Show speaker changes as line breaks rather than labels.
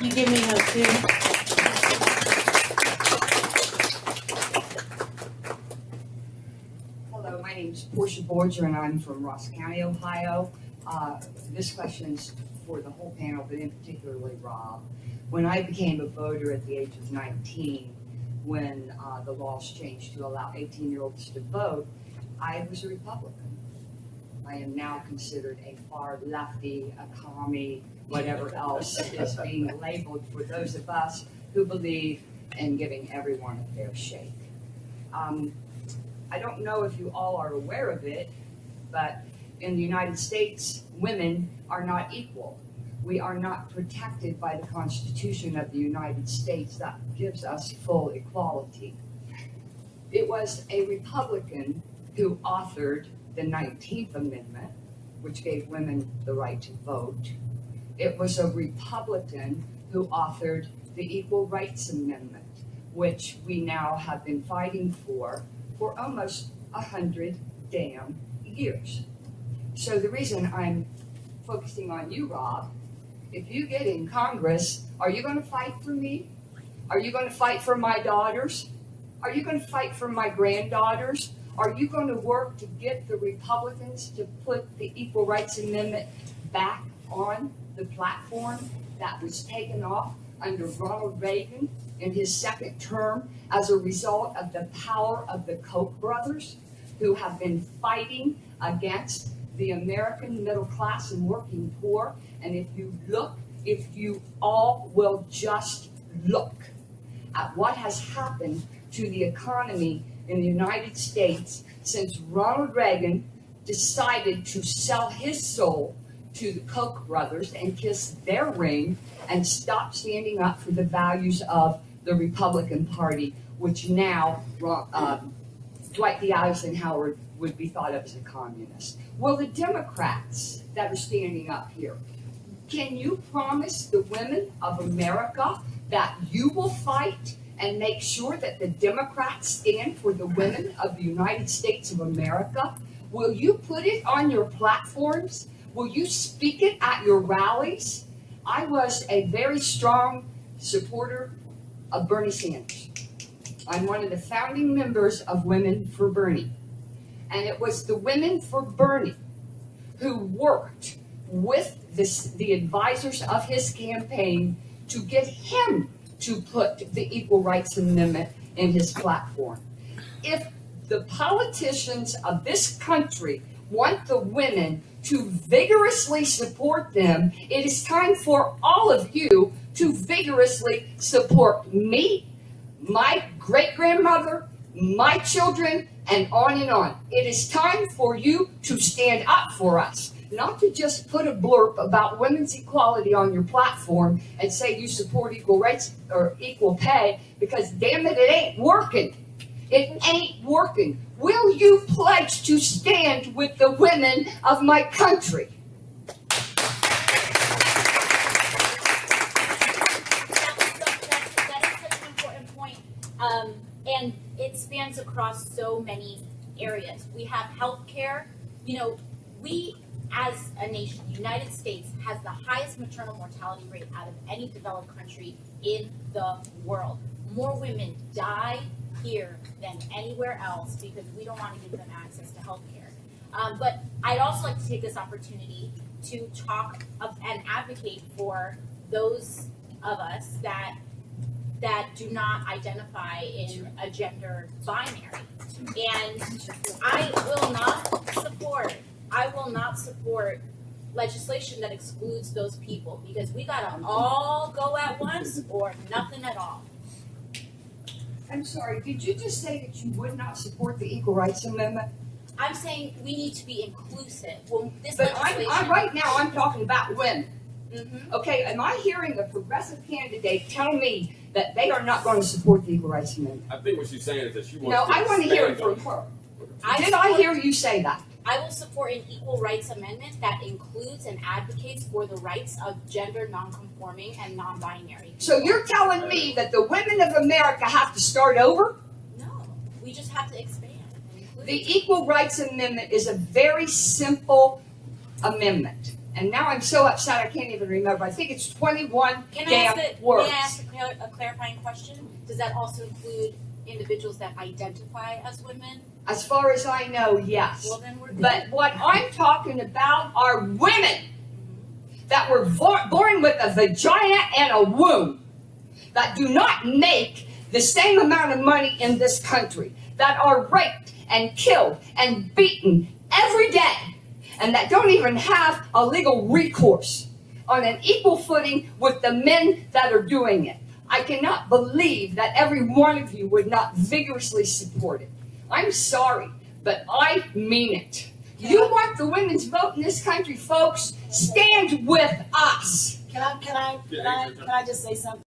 You give me those two.
Hello, my name is Portia B, and I'm from Ross County, Ohio. This question is for the whole panel, but in particularly Rob. When I became a voter at the age of 19, when the laws changed to allow 18-year-olds to vote, I was a Republican. I am now considered a far lefty, a commie, whatever else is being labeled for those of us who believe in giving everyone a fair shake. I don't know if you all are aware of it, but in the United States, women are not equal. We are not protected by the Constitution of the United States that gives us full equality. It was a Republican who authored the 19th Amendment, which gave women the right to vote. It was a Republican who authored the Equal Rights Amendment, which we now have been fighting for almost 100 damn years. So the reason I'm focusing on you, Rob, if you get in Congress, are you going to fight for me? Are you going to fight for my daughters? Are you going to fight for my granddaughters? Are you going to work to get the Republicans to put the Equal Rights Amendment back on the platform that was taken off under Ronald Reagan in his second term as a result of the power of the Koch brothers, who have been fighting against the American middle class and working poor? And if you all will just look at what has happened to the economy in the United States since Ronald Reagan decided to sell his soul to the Koch brothers and kiss their ring and stop standing up for the values of the Republican Party, which now Dwight D. Eisenhower would be thought of as a communist. Well, the Democrats that are standing up here, can you promise the women of America that you will fight and make sure that the Democrats stand for the women of the United States of America? Will you put it on your platforms? Will you speak it at your rallies? I was a very strong supporter of Bernie Sanders. I'm one of the founding members of Women for Bernie. And it was the Women for Bernie who worked with the advisors of his campaign to get him to put the Equal Rights Amendment in his platform. If the politicians of this country want the women to vigorously support them, it is time for all of you to vigorously support me, my great-grandmother, my children, and on and on. It is time for you to stand up for us, not to just put a blurb about women's equality on your platform and say you support equal rights or equal pay, because damn it, it ain't working. It ain't working. Will you pledge to stand with the women of my country?
That is such an important point. And it spans across so many areas. We have healthcare. You know, we as a nation, the United States, has the highest maternal mortality rate out of any developed country in the world. More women die here than anywhere else because we don't want to give them access to health care. But I'd also like to take this opportunity to talk and advocate for those of us that do not identify in a gender binary. And I will not support legislation that excludes those people, because we gotta all go at once or nothing at all.
I'm sorry, did you just say that you would not support the Equal Rights Amendment?
I'm saying we need to be inclusive. Well, this
But
legislation.
right now, I'm talking about women.
Mhm.
Okay, am I hearing a progressive candidate tell me that they are not going to support the Equal Rights Amendment?
I think what she's saying is that she wants
No, I want to hear it
stand
from
on
her. Did I hear you say that?
I will support an equal rights amendment that includes and advocates for the rights of gender nonconforming and non-binary.
So you're telling me that the women of America have to start over?
No, we just have to expand. And include.
The Equal Rights Amendment is a very simple amendment. And now I'm so upset I can't even remember. I think it's 21
Can I
damn
ask
words.
a clarifying question? Does that also include individuals that identify as women?
As far as I know, yes.
Well, then we're good.
But what I'm talking about are women that were born with a vagina and a womb, that do not make the same amount of money in this country, that are raped and killed and beaten every day, and that don't even have a legal recourse on an equal footing with the men that are doing it. I cannot believe that every one of you would not vigorously support it. I'm sorry, but I mean it. You want the women's vote in this country, folks? Stand with us.
Can I just say something?